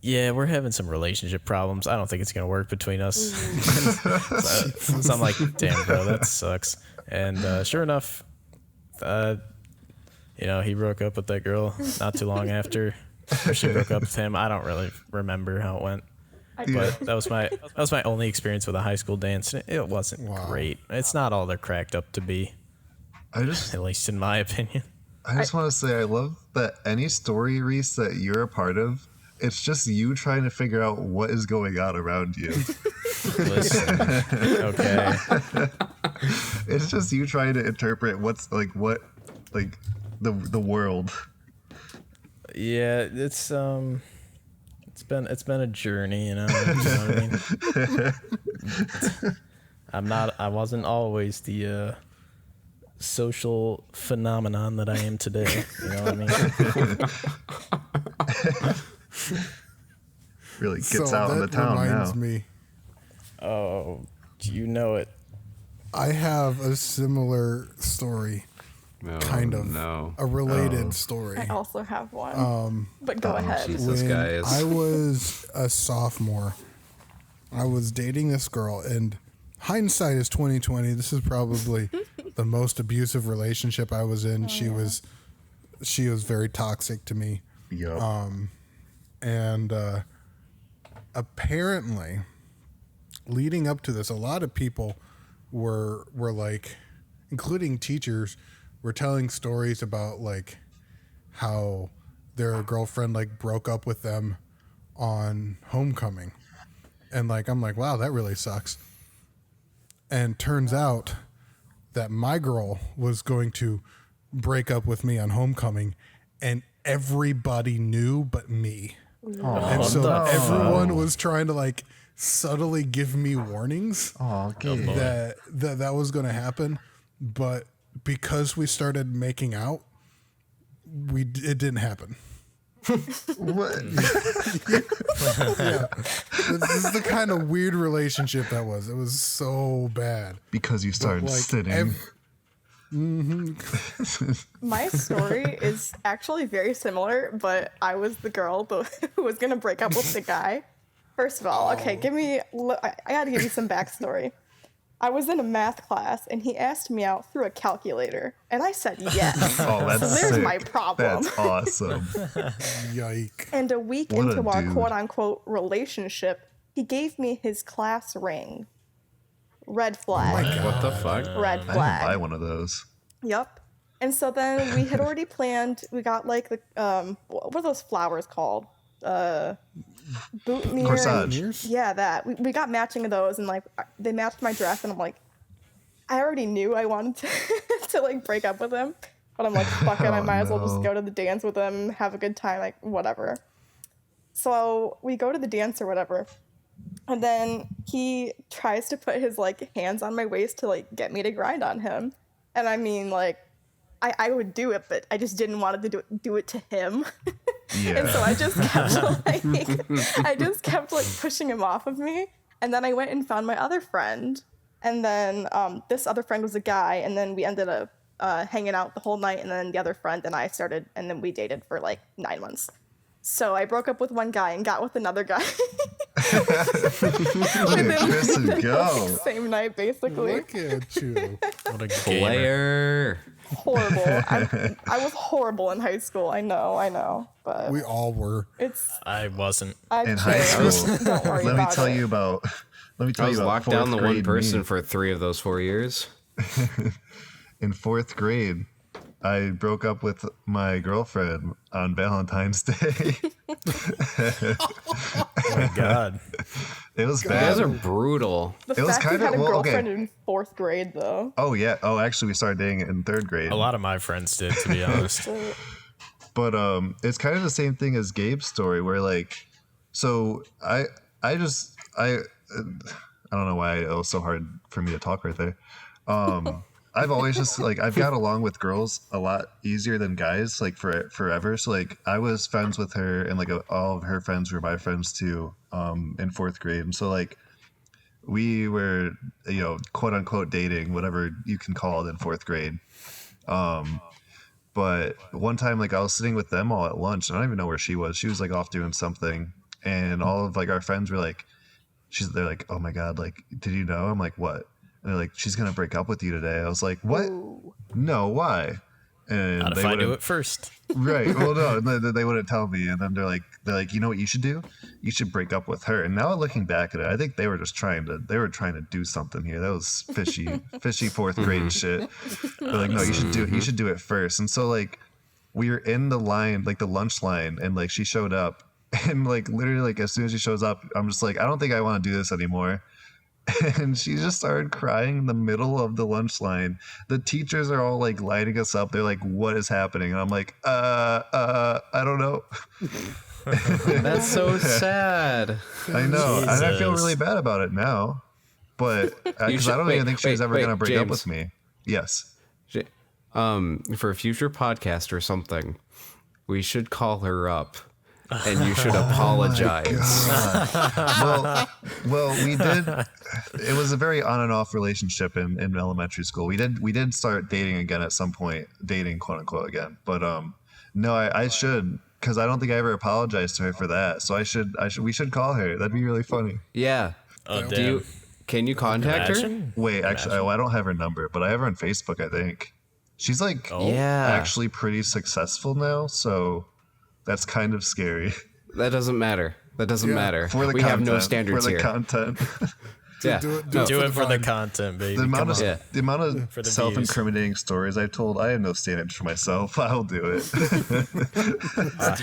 yeah, we're having some relationship problems. I don't think it's going to work between us. So I'm like, damn, bro, that sucks. And sure enough, he broke up with that girl not too long after. Or she broke up with him. I don't really remember how it went. But that was my only experience with a high school dance. It wasn't great. It's not all they're cracked up to be. At least in my opinion. I just want to say I love that any story, Reese, that you're a part of, it's just you trying to figure out what is going on around you. Listen, okay. It's just you trying to interpret what's the world. Yeah, it's been a journey, you know what I mean? I wasn't always the social phenomenon that I am today. You know what I mean? Really gets out in the town now. Reminds me, Oh, you know it. I have a similar story, kind of a related story. I also have one. But go ahead. Jesus, When guys. I was a sophomore, I was dating this girl, and hindsight is 2020. This is probably the most abusive relationship I was in. She was very toxic to me. Yep. And apparently, leading up to this, a lot of people were like, including teachers, were telling stories about like how their girlfriend like broke up with them on homecoming. And like, I'm like, wow, that really sucks. And turns out that my girl was going to break up with me on homecoming, and everybody knew but me. And so everyone was trying to like subtly give me warnings that was going to happen. But because we started making out, it didn't happen. What? Yeah. This is the kind of weird relationship that was. It was so bad. Because you started sitting. My story is actually very similar, but I was the girl who was going to break up with the guy. First of all, okay, I got to give you some backstory. I was in a math class, and he asked me out through a calculator, and I said yes. Oh, that's so there's sick. my problem. That's awesome. Yike. And a week What a into our dude. quote-unquote relationship, he gave me his class ring. Red flag. What the fuck? Red I didn't flag. buy one of those. Yep. And so then we had already planned. We got like the what are those flowers called? Boutonniere. Corsage. Yeah, that. We got matching of those, and like they matched my dress, and I'm like, I already knew I wanted to like break up with him, but I'm like, fuck it, I might as well just go to the dance with him, have a good time, like whatever. So we go to the dance or whatever, and then he tries to put his like hands on my waist to like get me to grind on him. And I mean, like, I would do it, but I just didn't want to do it to him. And so Yeah. I just kept like pushing him off of me. And then I went and found my other friend. And then this other friend was a guy. And then we ended up hanging out the whole night. And then the other friend and I started, and then we dated for like 9 months. So I broke up with one guy and got with another guy. Look at Kristin go. Same night, basically. Look at you. What a gamer. Player. Horrible. I was horrible in high school. I know. But We all were. I wasn't. I've In high changed. school, Don't worry let me about tell it. you about. Let me I tell was you about locked down the fourth one grade person me. for 3 of those 4 years. In 4th grade, I broke up with my girlfriend on Valentine's Day. Oh my god. It was You guys bad. are brutal. The It was fact you kinda- had a well, okay. girlfriend in 4th grade, though. Oh yeah. Oh, actually, we started dating in 3rd grade. A lot of my friends did, to be honest. But it's kind of the same thing as Gabe's story, where like, so I don't know why it was so hard for me to talk right there. I've always just like I've got along with girls a lot easier than guys, like forever. So like I was friends with her, and like all of her friends were my friends too, in 4th grade. And so like we were, quote unquote dating, whatever you can call it, in 4th grade. But one time, like I was sitting with them all at lunch, and I don't even know where she was. She was like off doing something, and all of like our friends were like, they're like, oh my god, like, did you know? I'm like, what? And they're like, she's gonna break up with you today. I was like, what? Ooh. No, why? And Not if I do it first. right. Well, no, they wouldn't tell me. And then they're like, you know what you should do? You should break up with her. And now looking back at it, I think they were trying to do something here. That was fishy 4th grade shit. They're like, no, you should do it first. And so like we were in the line, like the lunch line, and like she showed up, and like literally like as soon as she shows up, I'm just like, I don't think I want to do this anymore. And she just started crying in the middle of the lunch line. The teachers are all like lighting us up. They're like, what is happening? And I'm like, I don't know. That's so sad. I know. And I feel Jesus. really bad about it now. But because should- I don't even think she was ever wait, going to break up James. with me. Yes. For a future podcast or something, we should call her up and you should apologize. Well, we did. It was a very on and off relationship in elementary school. We did start dating again at some point, dating quote unquote again. But no, I should, because I don't think I ever apologized to her for that. So we should call her. That'd be really funny. Yeah. Oh, damn. Can you contact her? Imagine? Wait, actually, I don't have her number, but I have her on Facebook, I think. She's like Yeah. actually pretty successful now, so that's kind of scary. That doesn't matter. That doesn't matter. For the We content, have no standards for the here. content. Yeah. Do it Do it for the vibe. content, baby. The amount Come of on. Yeah. the amount of For the views. self-incriminating stories I've told, I have no standards for myself. I'll do it.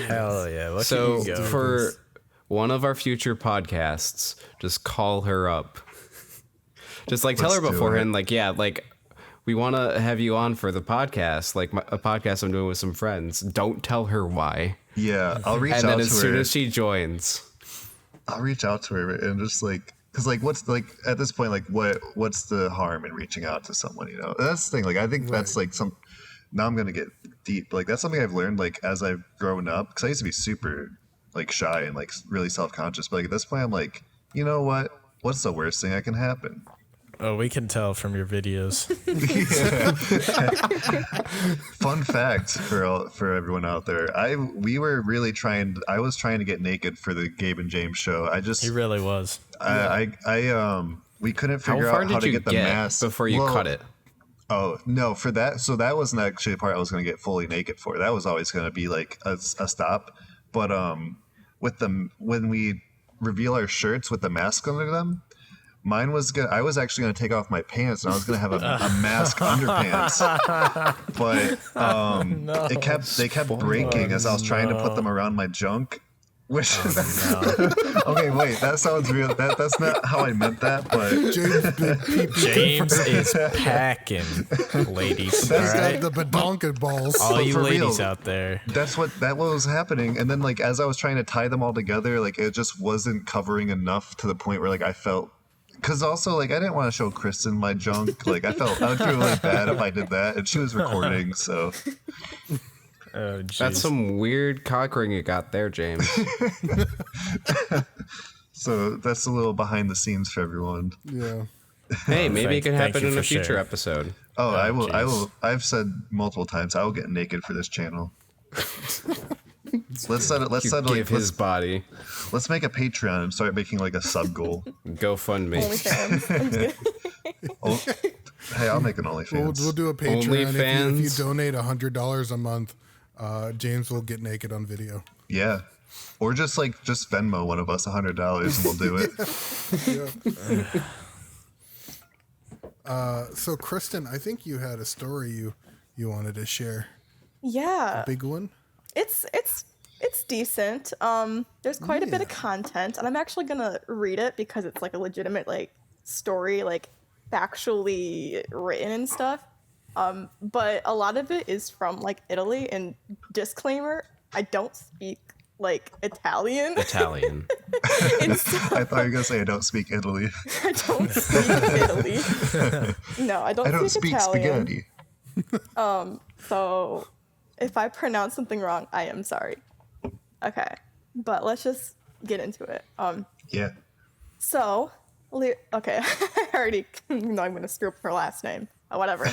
Hell yeah. Look So at you go. for one of our future podcasts, just call her up. Just like tell her Let's do beforehand, it. like, yeah, like we want to have you on for the podcast, like a podcast I'm doing with some friends. Don't tell her why. Yeah, I'll reach And out then to as soon her. as she joins, I'll reach out to her and just like, because like, what's like at this point, like, what's the harm in reaching out to someone? You know, that's the thing. Like, I think that's like some. Now I'm gonna get deep. Like, that's something I've learned like as I've grown up. Because I used to be super like shy and like really self-conscious. But like at this point, I'm like, you know what? What's the worst thing that can happen? Oh, we can tell from your videos. Fun fact for everyone out there, we were really trying. I was trying to get naked for the Gabe and James show. He really was. We couldn't how figure far out how did to you get the mask before you Well, cut it? Oh no, for that. So that wasn't actually the part I was going to get fully naked for. That was always going to be like a stop. But when we reveal our shirts with the mask under them, mine was good. I was actually going to take off my pants and I was going to have a mask underpants. But they kept breaking as I was trying to put them around my junk. Which okay, wait, that sounds real. That's not how I meant that, but James big pee-pee. James is packing, ladies. He's All got right, the Badonkaballs. all you for ladies real. out there. that's what was happening. And then like as I was trying to tie them all together, like it just wasn't covering enough to the point where like I felt. Because also, like, I didn't want to show Kristin my junk. Like, I would feel really bad if I did that. And she was recording, so. Oh, jeez. That's some weird cock ring you got there, James. So that's a little behind the scenes for everyone. Yeah. Hey, maybe it can thank happen you in a for future sharing. episode. Oh, I will. I jeez. will. I've said multiple times I will get naked for this channel. Let's set it. Let's You set it. give his body. Let's make a Patreon and start making like a sub goal. GoFundMe. OnlyFans. Oh, hey, I'll make an We'll OnlyFans. do a Patreon. If you OnlyFans? donate $100 a month, James will get naked on video. Yeah, or just Venmo one of us $100 and we'll do it. So, Kristin, I think you had a story you wanted to share. Yeah. Big one? It's decent. There's quite a bit of content, and I'm actually gonna read it because it's like a legitimate like story, like factually written and stuff. But a lot of it is from like Italy, and disclaimer, I don't speak like Italian. Italian. And so I thought you were gonna say I don't speak Italy. I don't speak Italy. No, I don't, I don't speak speak Italian. spaghetti. So if I pronounce something wrong, I am sorry. Okay, but let's just get into it. Yeah. So, okay, I already know I'm going to screw up her last name. Whatever.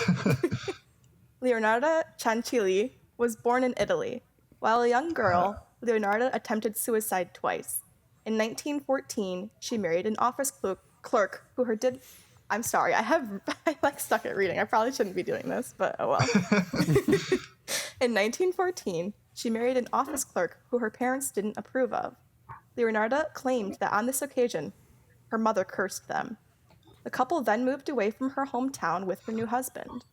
Leonarda Ciancilli was born in Italy. While a young girl, Leonarda attempted suicide twice. In 1914, she married an office clerk who I'm sorry, I like stuck at reading. I probably shouldn't be doing this, but oh well. In 1914, she married an office clerk who her parents didn't approve of. Leonarda claimed that on this occasion, her mother cursed them. The couple then moved away from her hometown with her new husband.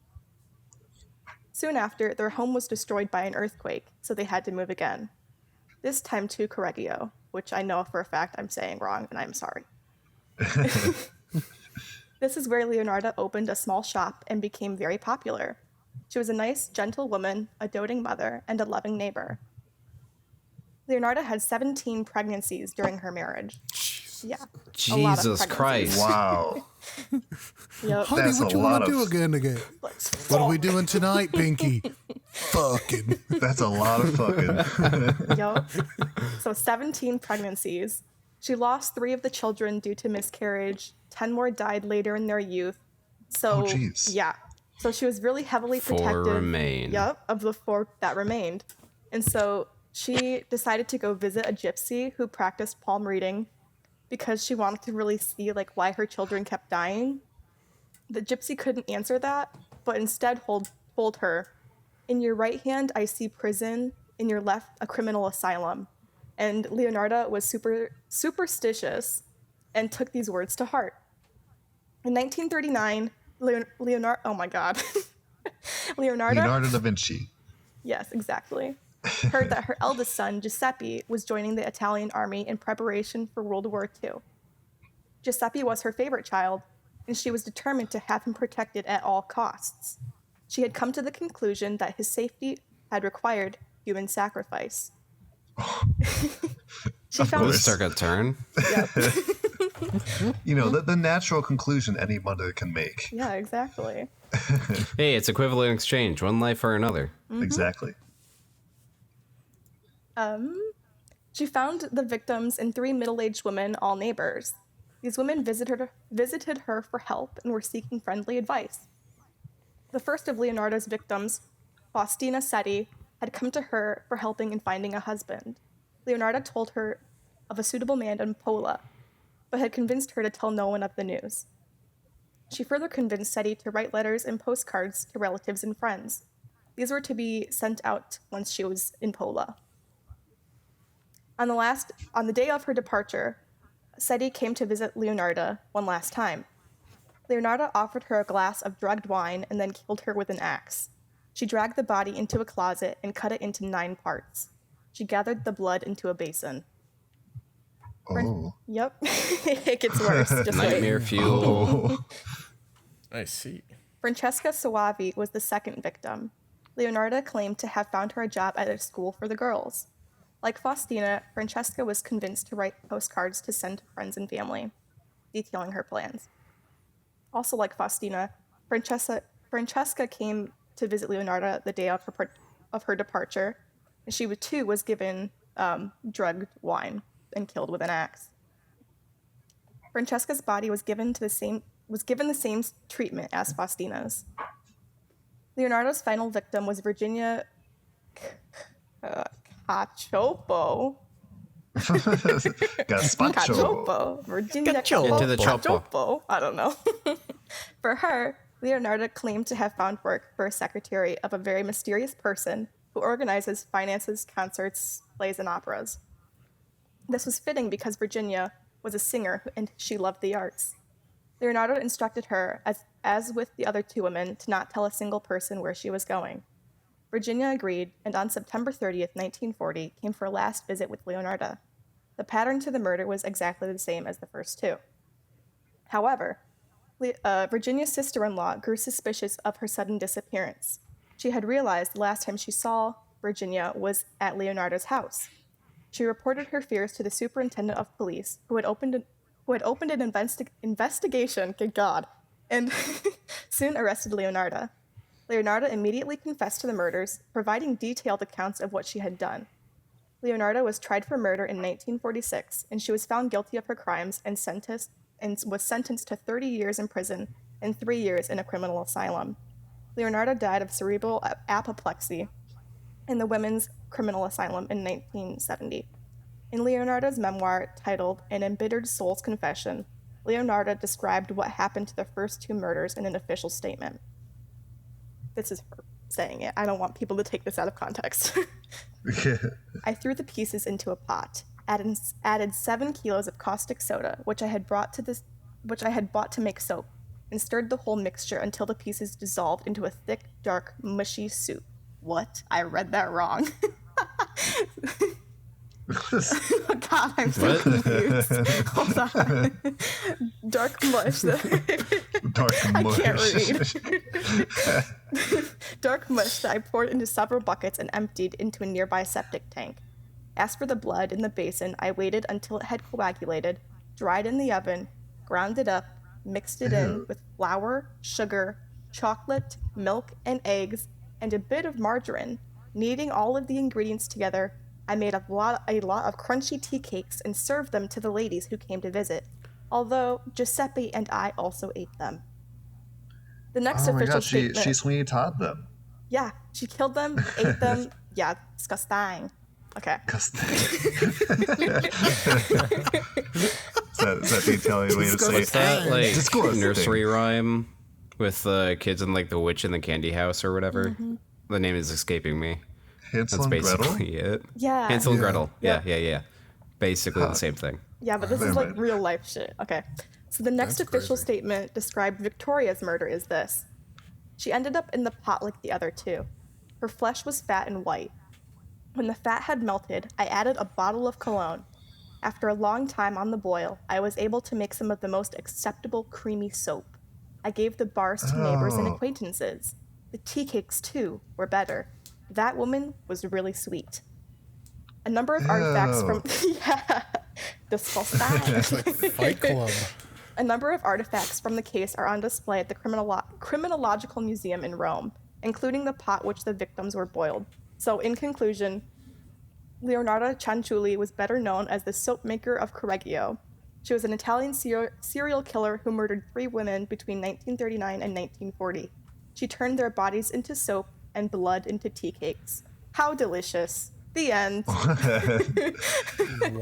Soon after, their home was destroyed by an earthquake, so they had to move again. This time to Correggio, which I know for a fact I'm saying wrong, and I'm sorry. This is where Leonarda opened a small shop and became very popular. She was a nice, gentle woman, a doting mother, and a loving neighbor. Leonarda had 17 pregnancies during her marriage. Yeah. a lot of Jesus pregnancies. Christ. Wow. Yep. Honey, That's what a you want lot to do of- again? What are we doing tonight, Pinky? Fucking. That's a lot of fucking. Yep. So 17 pregnancies. She lost 3 of the children due to miscarriage. 10 more died later in their youth. So, Oh, jeez. yeah. So she was really heavily protected. remain. Yep, of the 4 that remained. And so she decided to go visit a gypsy who practiced palm reading because she wanted to really see like why her children kept dying. The gypsy couldn't answer that, but instead told her, "In your right hand, I see prison. In your left, a criminal asylum." And Leonarda was superstitious and took these words to heart. In 1939, Leonarda, Leonardo da Vinci. yes, exactly, heard that her eldest son, Giuseppe, was joining the Italian army in preparation for World War II. Giuseppe was her favorite child, and she was determined to have him protected at all costs. She had come to the conclusion that his safety had required human sacrifice. She found This took a turn. Yep. You know, the natural conclusion any mother can make. Yeah, exactly. Hey, it's equivalent exchange. One life for another. Exactly. She found the victims in 3 middle-aged women, all neighbors. These women visited her for help and were seeking friendly advice. The first of Leonarda's victims, Faustina Setti, had come to her for helping in finding a husband. Leonarda told her of a suitable man in Pola, but had convinced her to tell no one of the news. She further convinced Setti to write letters and postcards to relatives and friends. These were to be sent out once she was in Pola. On the day of her departure, Setti came to visit Leonarda one last time. Leonarda offered her a glass of drugged wine and then killed her with an axe. She dragged the body into a closet and cut it into 9 parts. She gathered the blood into a basin. Oh. Yep. It gets worse. Just Nightmare wait. fuel. I see. Francesca Soavi was the second victim. Leonarda claimed to have found her a job at a school for the girls. Like Faustina, Francesca was convinced to write postcards to send to friends and family, detailing her plans. Also like Faustina, Francesca came to visit Leonarda the day of of her departure, and she too was given drugged wine and killed with an axe. Francesca's body was given the same treatment as Faustina's. Leonardo's final victim was Virginia Cacioppo. Gazpacho. Virginia Into the chopo. Cacioppo. I don't know. For her, Leonardo claimed to have found work for a secretary of a very mysterious person who organizes, finances, concerts, plays, and operas. This was fitting because Virginia was a singer and she loved the arts. Leonardo instructed her, as with the other two women, to not tell a single person where she was going. Virginia agreed, and on September 30th, 1940, came for a last visit with Leonardo. The pattern to the murder was exactly the same as the first two. However, Virginia's sister-in-law grew suspicious of her sudden disappearance. She had realized the last time she saw Virginia was at Leonardo's house. She reported her fears to the superintendent of police, who had opened an investigation, good God, and soon arrested Leonardo. Leonardo immediately confessed to the murders, providing detailed accounts of what she had done. Leonardo was tried for murder in 1946, and she was found guilty of her crimes and was sentenced to 30 years in prison and 3 years in a criminal asylum. Leonardo died of cerebral apoplexy in the Women's Criminal Asylum in 1970. In Leonardo's memoir titled An Embittered Soul's Confession, Leonardo described what happened to the first two murders in an official statement. This is her saying it. I don't want people to take this out of context. I threw the pieces into a pot, added 7 kilos of caustic soda, which I had bought to make soap, and stirred the whole mixture until the pieces dissolved into a thick, dark, mushy soup. What? I read that wrong. God, I'm so confused. Hold on. Dark mush. Dark mush. I can't read. Dark mush that I poured into several buckets and emptied into a nearby septic tank. As for the blood in the basin, I waited until it had coagulated, dried in the oven, ground it up, mixed it in with flour, sugar, chocolate, milk, and eggs, and a bit of margarine. Kneading all of the ingredients together, I made a lot of crunchy tea cakes and served them to the ladies who came to visit, although Giuseppe and I also ate them. The next official statement... she Sweeney Todd them. Yeah, she killed them, ate them. Yeah, disgusting. Okay. Is that the Italian way to say What's that, like, disgusting nursery rhyme with the kids in, like, the witch in the candy house or whatever? Mm-hmm. The name is escaping me. Hansel That's and Gretel? basically it. Yeah. Hansel and Yeah. Gretel. Yeah. Basically the same thing. Yeah, but this is like real life shit. Okay. So the next That's official crazy. statement described Victoria's murder is this. She ended up in the pot like the other two. Her flesh was fat and white. When the fat had melted, I added a bottle of cologne. After a long time on the boil, I was able to make some of the most acceptable creamy soap. I gave the bars to neighbors and acquaintances. The tea cakes, too, were better. That woman was really sweet. A number of artifacts from... yeah, disgusting. Fight Club. A number of artifacts from the case are on display at the Criminological Museum in Rome, including the pot which the victims were boiled. So, in conclusion, Leonardo Cianciulli was better known as the soap maker of Correggio. She was an Italian serial killer who murdered 3 women between 1939 and 1940. She turned their bodies into soap and blood into tea cakes. How delicious. The end.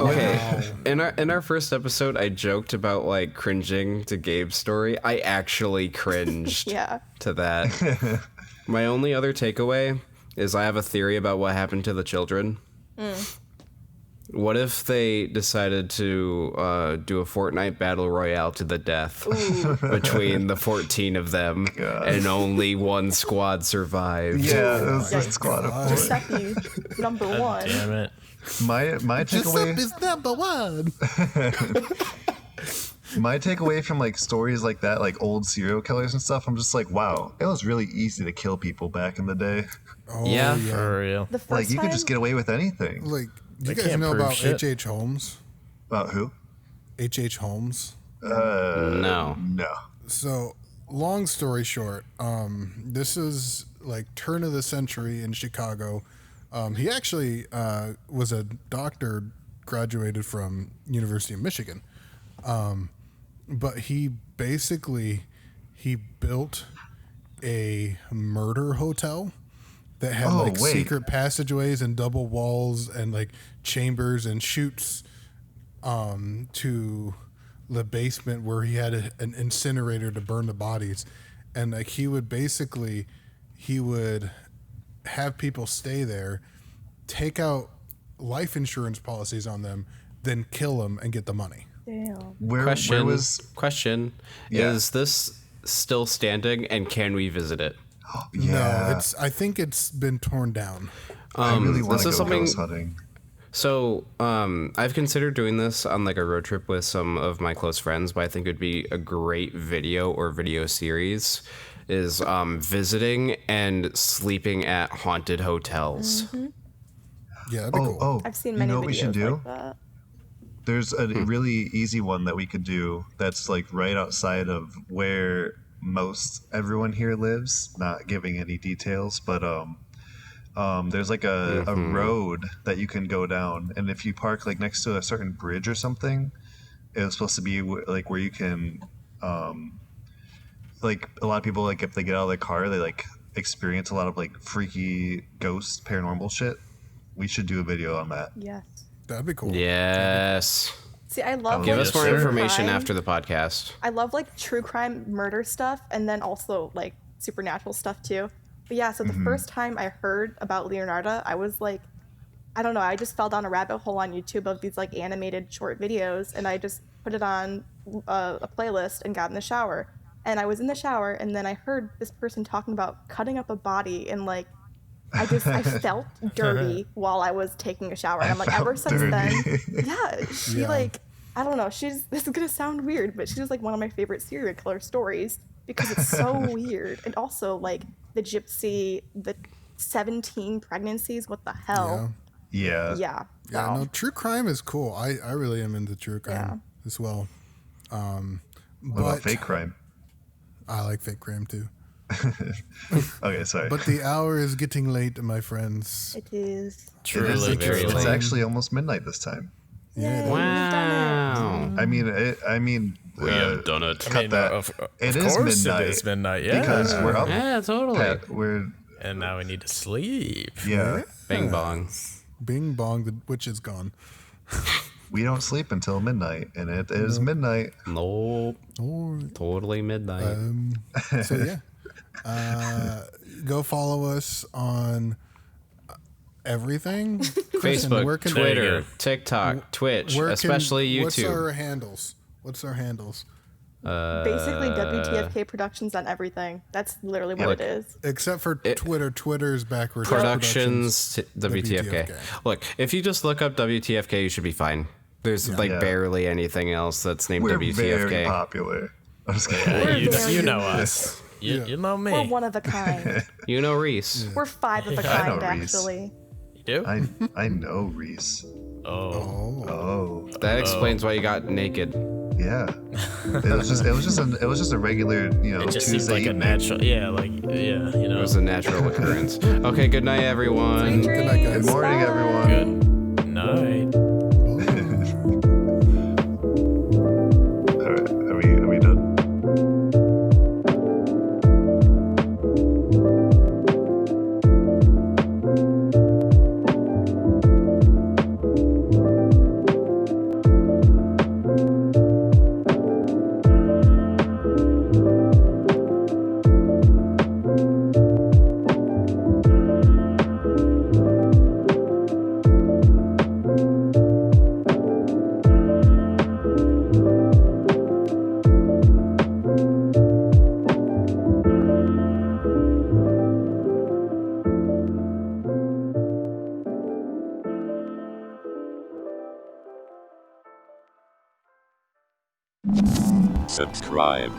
Okay. In our first episode, I joked about like cringing to Gabe's story. I actually cringed Yeah. to that. My only other takeaway is I have a theory about what happened to the children. What if they decided to do a Fortnite battle royale to the death between the 14 of them, and only one squad survived? Yeah, it was a Yikes. squad of 4. Giuseppe, number one. Damn it. My takeaway... is number one. My takeaway from like stories like that, like old serial killers and stuff, I'm just like, wow, it was really easy to kill people back in the day. Oh, Yeah. For real. The first Like you time, could just get away with anything. Like, do you They guys can't know prove about shit. H.H. Holmes? About who? H.H. Holmes. No. No. So long story short, this is like turn of the century in Chicago. He actually was a doctor, graduated from University of Michigan. But he built a murder hotel that had Oh, like wait. secret passageways and double walls and like chambers and chutes to the basement where he had an incinerator to burn the bodies. And like he would have people stay there, take out life insurance policies on them, then kill them and get the money. Damn. Where Question. Yeah. Is this still standing and can we visit it? Yeah. No, I think it's been torn down. I really want this to is go something- ghost hunting. So, I've considered doing this on like a road trip with some of my close friends, but I think it would be a great video or video series is visiting and sleeping at haunted hotels. Mm-hmm. Yeah, that'd be cool. Oh, I've seen you many know what we should videos do? like that. There's a really easy one that we could do that's like right outside of where most everyone here lives, not giving any details, but there's like a road that you can go down, and if you park like next to a certain bridge or something, it's supposed to be like where you can like a lot of people, like if they get out of their car, they like experience a lot of like freaky ghost paranormal shit. We should do a video on that. Yes. That'd be cool. Yes. See, I love Give like, us more true information crime. after the podcast. I love like true crime murder stuff and then also like supernatural stuff too. But yeah, so the first time I heard about Leonardo, I was like, I don't know, I just fell down a rabbit hole on YouTube of these like animated short videos, and I just put it on a playlist and got in the shower. And I was in the shower, and then I heard this person talking about cutting up a body, and like I felt dirty while I was taking a shower. And I'm like, ever since then, yeah, she like, I don't know, this is gonna sound weird, but she's like one of my favorite serial killer stories because it's so weird. And also like the gypsy, the 17 pregnancies, what the hell? Yeah. Yeah. Yeah, wow. no, true crime is cool. I really am into true crime Yeah. as well. What But about fake crime? I like fake crime too. Okay, sorry. But the hour is getting late, my friends. It is. Truly, very It's late. actually almost midnight this time. Yeah, Yay, we've done Wow. I mean, We have done it. cut that. It is course midnight. It is midnight, yeah. Because we're up. Yeah, totally. We're And now we need to sleep. yeah. Bing bong. Bing bong, the witch is gone. We don't sleep until midnight, and it is midnight. Nope. Or, Totally midnight. so yeah, go follow us on everything. Kristen, Facebook, where can- There you Twitter, go. TikTok, Twitch, where can- especially What's YouTube. our handles? What's our handles? Basically, WTFK Productions on everything. That's literally what Look, it is. Except for Twitter. Twitter's backwards. Productions, WTFK. WTFK. Look, if you just look up WTFK, you should be fine. There's like Yeah. barely anything else that's named We're WTFK. very popular. I'm just kidding. Yeah, you, very you know unique. us. You know me. We're one of a kind. You know Reese. We're five of a I know kind, Reese. actually. You do? I know Reese. Oh. Oh That explains why you got naked. yeah. It was just a regular It just seems Tuesday like a evening. natural. Yeah, like, yeah, you It know. was a natural occurrence. Okay, good night, everyone. Good night, guys. Good morning, everyone. Good night. All right, are we done? Subscribe.